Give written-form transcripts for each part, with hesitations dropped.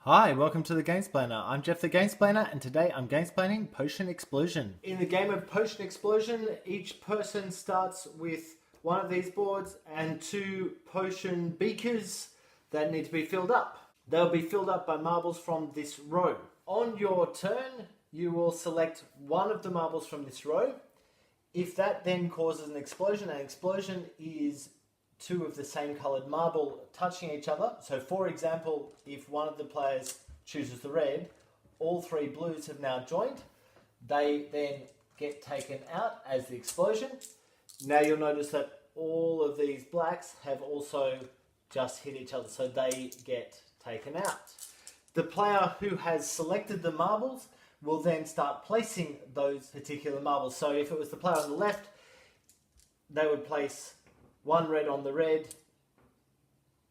Hi, welcome to the Gamesplainer. I'm Jeff the Gamesplainer, and today I'm gamesplaining Potion Explosion. In the game of Potion Explosion, each person starts with one of these boards and two potion beakers that need to be filled up. They'll be filled up by marbles from this row. On your turn, you will select one of the marbles from this row. If that then causes an explosion is two of the same coloured marble touching each other. So for example, if one of the players chooses the red, all three blues have now joined. They then get taken out as the explosion. Now you'll notice that all of these blacks have also just hit each other, so they get taken out. The player who has selected the marbles will then start placing those particular marbles. So if it was the player on the left, they would place one red on the red,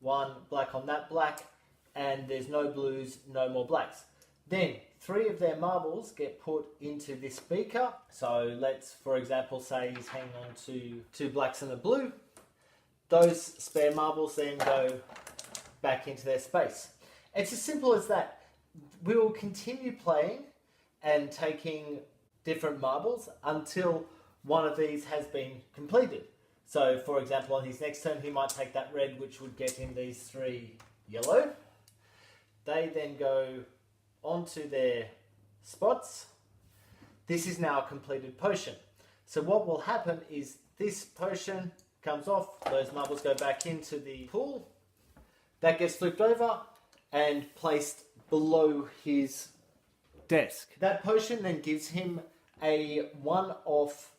one black on that black, and there's no blues, no more blacks. Then three of their marbles get put into this beaker. So let's, for example, say he's hanging on to two blacks and a blue. Those spare marbles then go back into their space. It's as simple as that. We will continue playing and taking different marbles until one of these has been completed. So, for example, on his next turn, he might take that red, which would get him these three yellow. They then go onto their spots. This is now a completed potion. So what will happen is this potion comes off, those marbles go back into the pool. That gets flipped over and placed below his desk. That potion then gives him a one-off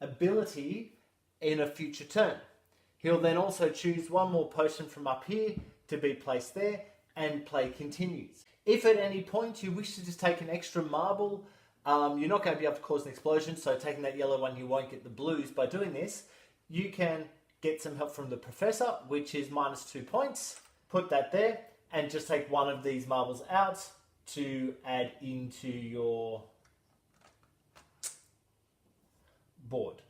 ability in a future turn. He'll then also choose one more potion from up here to be placed there, and play continues. If at any point you wish to just take an extra marble, you're not going to be able to cause an explosion, so taking that yellow one you won't get the blues by doing this. You can get some help from the professor, which is -2 points. Put that there and just take one of these marbles out to add into your board.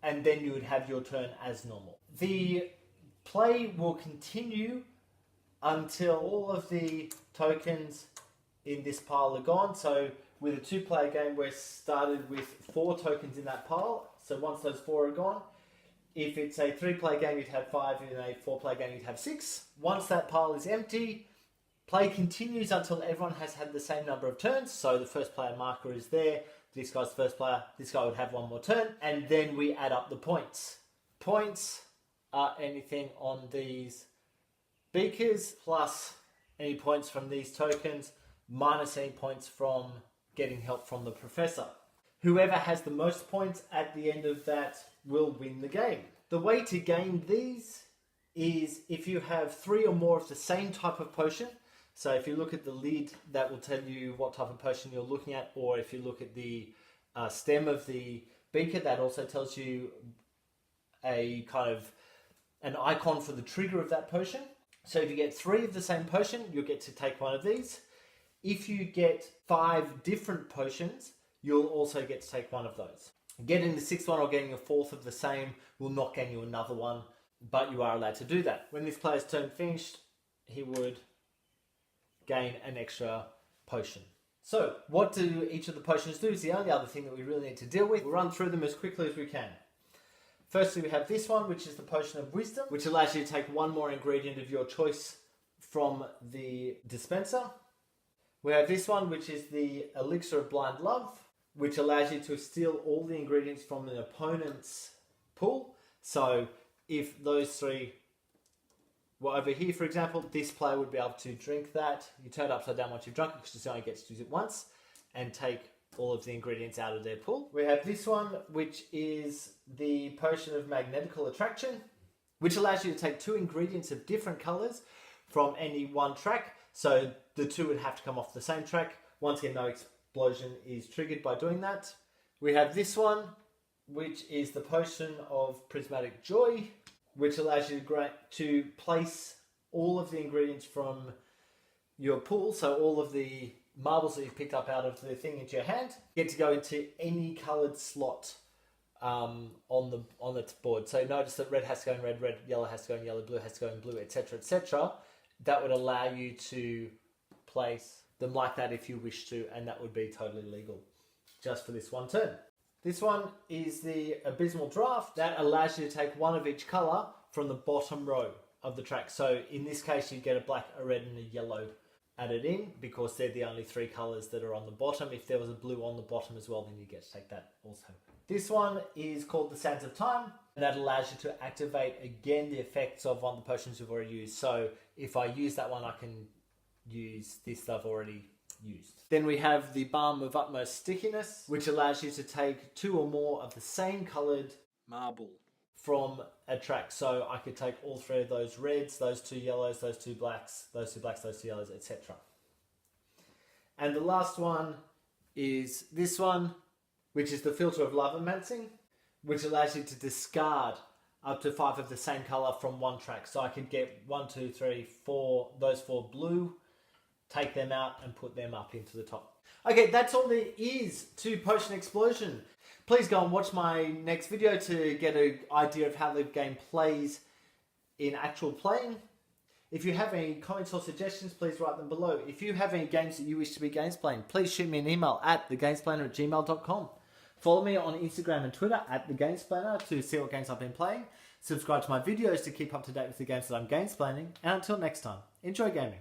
And then you would have your turn as normal. The play will continue until all of the tokens in this pile are gone. So with a 2-player game, we're started with 4 tokens in that pile. So once those 4 are gone, if it's a 3-player game, you'd have 5. In a 4-player game, you'd have 6. Once that pile is empty, play continues until everyone has had the same number of turns. So the first player marker is there. This guy's the first player, this guy would have one more turn, and then we add up the points. Points are anything on these beakers, plus any points from these tokens, minus any points from getting help from the professor. Whoever has the most points at the end of that will win the game. The way to gain these is if you have 3 or more of the same type of potion. So if you look at the lid, that will tell you what type of potion you're looking at, or if you look at the stem of the beaker, that also tells you a kind of an icon for the trigger of that potion. So if you get 3 of the same potion, you'll get to take one of these. If you get 5 different potions, you'll also get to take one of those. Getting the 6th one or getting a 4th of the same will not gain you another one, but you are allowed to do that. When this player's turn finished, he would gain an extra potion. So, what do each of the potions do is the only other thing that we really need to deal with. We'll run through them as quickly as we can. Firstly, we have this one, which is the Potion of Wisdom, which allows you to take one more ingredient of your choice from the dispenser. We have this one, which is the Elixir of Blind Love, which allows you to steal all the ingredients from an opponent's pool. So, if those 3 were over here, for example, this player would be able to drink that. You turn it upside down once you've drunk it, because you only get to use it once, and take all of the ingredients out of their pool. We have this one, which is the Potion of Magnetical Attraction, which allows you to take 2 ingredients of different colours from any one track. So the 2 would have to come off the same track. Once again, no explosion is triggered by doing that. We have this one, which is the Potion of Prismatic Joy, which allows you to place all of the ingredients from your pool, so all of the marbles that you've picked up out of the thing into your hand, get to go into any coloured slot on the board. So notice that red has to go in red, yellow has to go in yellow, blue has to go in blue, etc., etc. That would allow you to place them like that if you wish to, and that would be totally legal just for this one turn. This one is the Abysmal Draft. That allows you to take one of each colour from the bottom row of the track. So in this case, you get a black, a red and a yellow added in because they're the only three colours that are on the bottom. If there was a blue on the bottom as well, then you get to take that also. This one is called the Sands of Time, and that allows you to activate again the effects of one of the potions you've already used. So if I use that one, I can use this that I've already used. Then we have the Balm of Utmost Stickiness, which allows you to take 2 or more of the same coloured marble from a track. So I could take all 3 of those reds, those 2 yellows, those 2 blacks, those 2 blacks, those 2 yellows, etc. And the last one is this one, which is the Filter of Lavomancing, which allows you to discard up to 5 of the same colour from one track. So I could get 1, 2, 3, 4, those 4 blue, take them out and put them up into the top. Okay, that's all there is to Potion Explosion. Please go and watch my next video to get an idea of how the game plays in actual playing. If you have any comments or suggestions, please write them below. If you have any games that you wish to be gamesplaying, please shoot me an email at thegamesplainer@gmail.com. Follow me on Instagram and Twitter at thegamesplainer to see what games I've been playing. Subscribe to my videos to keep up to date with the games that I'm gamesplaining. And until next time, enjoy gaming.